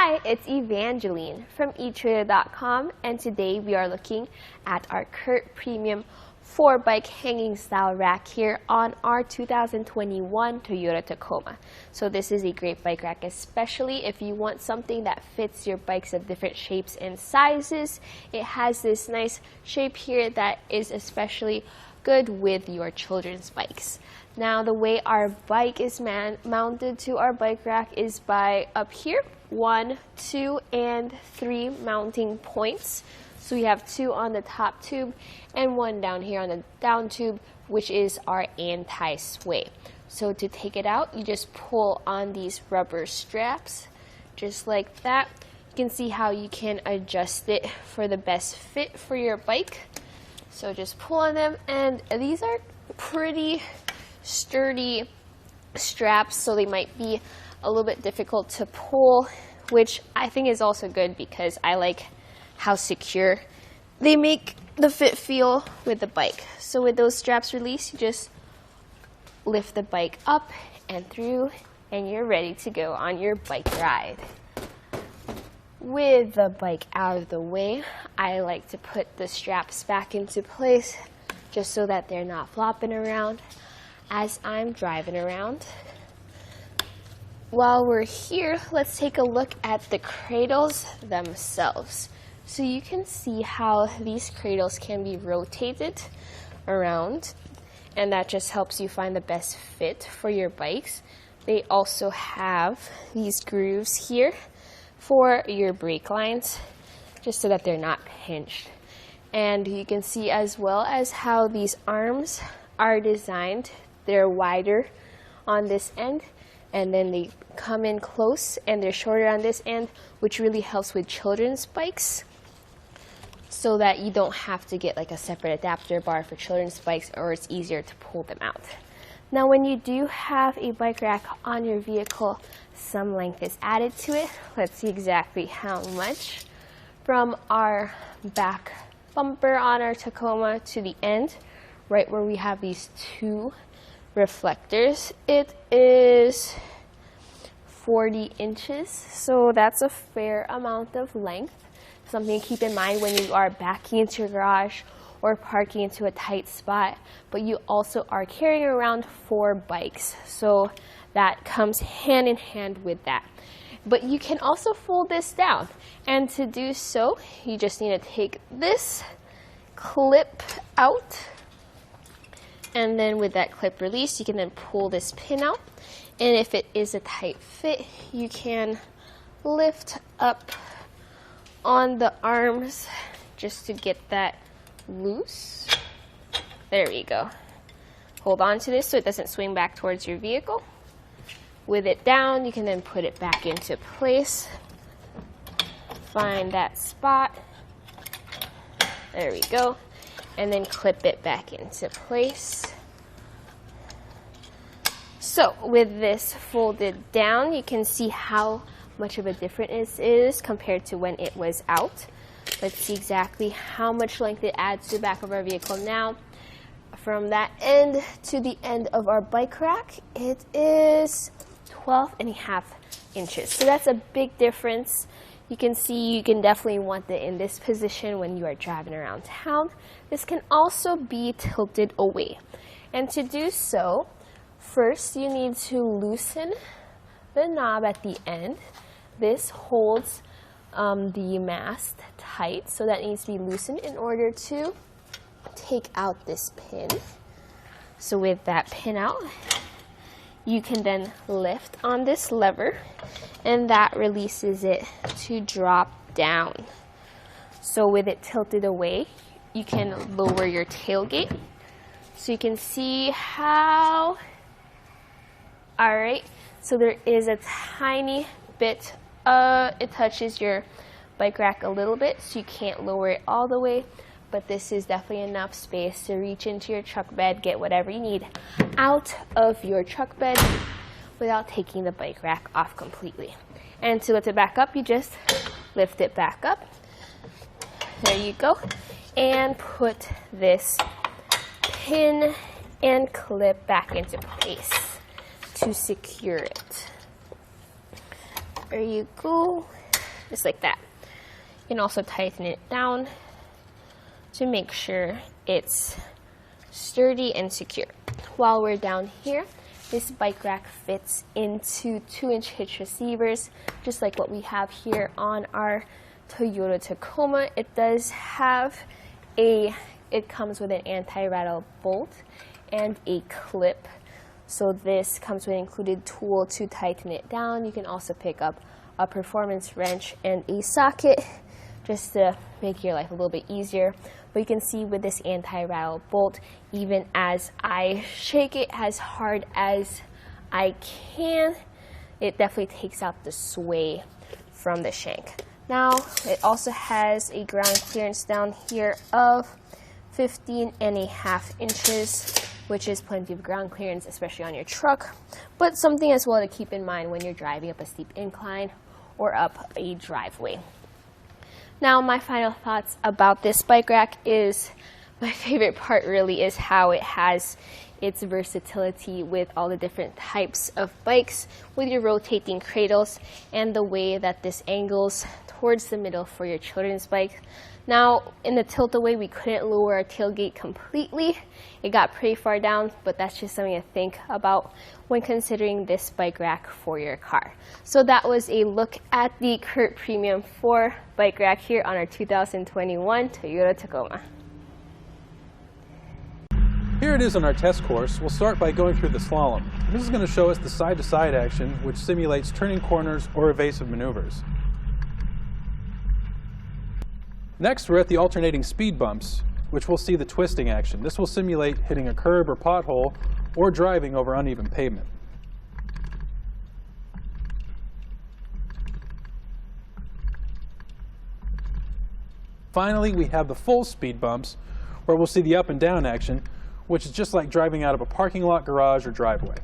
Hi, it's Evangelene from etrailer.com, and today we are looking at our CURT Premium 4-bike hanging style rack here on our 2021 Toyota Tacoma. So this is a great bike rack, especially if you want something that fits your bikes of different shapes and sizes. It has this nice shape here that is especially good with your children's bikes. Now the way our bike is mounted to our bike rack is by up here, 1, 2, and 3 mounting points. So we have 2 on the top tube and 1 down here on the down tube, which is our entice way. So to take it out, you just pull on these rubber straps, just like that. You can see how you can adjust it for the best fit for your bike. So just pull on them, and these are pretty sturdy straps, so they might be a little bit difficult to pull, which I think is also good because I like how secure they make the fit feel with the bike. So with those straps released, you just lift the bike up and through, and you're ready to go on your bike ride. With the bike out of the way, I like to put the straps back into place just so that they're not flopping around as I'm driving around. While we're here, let's take a look at the cradles themselves. So you can see how these cradles can be rotated around, and that just helps you find the best fit for your bikes. They also have these grooves here for your brake lines, just so that they're not pinched. And you can see as well as how these arms are designed. They're wider on this end, and then they come in close and they're shorter on this end, which really helps with children's bikes, so that you don't have to get like a separate adapter bar for children's bikes, or it's easier to pull them out. Now when you do have a bike rack on your vehicle, some length is added to it. Let's see exactly how much. From our back bumper on our Tacoma to the end, right where we have these 2 reflectors, it is 40 inches, so that's a fair amount of length. Something to keep in mind when you are backing into your garage or parking into a tight spot, but you also are carrying around 4 bikes, so that comes hand in hand with that. But you can also fold this down, and to do so, you just need to take this clip out, and then with that clip released, you can then pull this pin out, and if it is a tight fit, you can lift up on the arms just to get that loose. There we go. Hold on to this so it doesn't swing back towards your vehicle. With it down, you can then put it back into place. Find that spot. There we go. And then clip it back into place. So with this folded down, you can see how much of a difference it is compared to when it was out. Let's see exactly how much length it adds to the back of our vehicle now. From that end to the end of our bike rack, it is 12.5 inches. So that's a big difference. You can see you can definitely want it in this position when you are driving around town. This can also be tilted away. And to do so, first you need to loosen the knob at the end. This holds the mast tight, so that needs to be loosened in order to take out this pin. So with that pin out, you can then lift on this lever, and that releases it to drop down. So with it tilted away, you can lower your tailgate. So you can see how, alright, so there is a tiny bit, it touches your bike rack a little bit, so you can't lower it all the way, but this is definitely enough space to reach into your truck bed, get whatever you need out of your truck bed without taking the bike rack off completely. And to lift it back up, you just lift it back up. There you go. And put this pin and clip back into place to secure it. There you go. just like that. You can also tighten it down to make sure it's sturdy and secure. While we're down here, this bike rack fits into 2-inch hitch receivers, just like what we have here on our Toyota Tacoma. It does have it comes with an anti-rattle bolt and a clip. So this comes with an included tool to tighten it down. You can also pick up a performance wrench and a socket just to make your life a little bit easier. But you can see with this anti-rattle bolt, even as I shake it as hard as I can, it definitely takes out the sway from the shank. Now, it also has a ground clearance down here of 15.5 inches, which is plenty of ground clearance, especially on your truck, but something as well to keep in mind when you're driving up a steep incline or up a driveway. Now, my final thoughts about this bike rack is, my favorite part really is how it has its versatility with all the different types of bikes with your rotating cradles and the way that this angles towards the middle for your children's bike. Now, in the tilt-away, we couldn't lower our tailgate completely. It got pretty far down, but that's just something to think about when considering this bike rack for your car. So that was a look at the CURT Premium 4 bike rack here on our 2021 Toyota Tacoma. Here it is on our test course. We'll start by going through the slalom. This is going to show us the side-to-side action, which simulates turning corners or evasive maneuvers. Next, we're at the alternating speed bumps, which we'll see the twisting action. This will simulate hitting a curb or pothole or driving over uneven pavement. Finally, we have the full speed bumps, where we'll see the up and down action, which is just like driving out of a parking lot, garage, or driveway.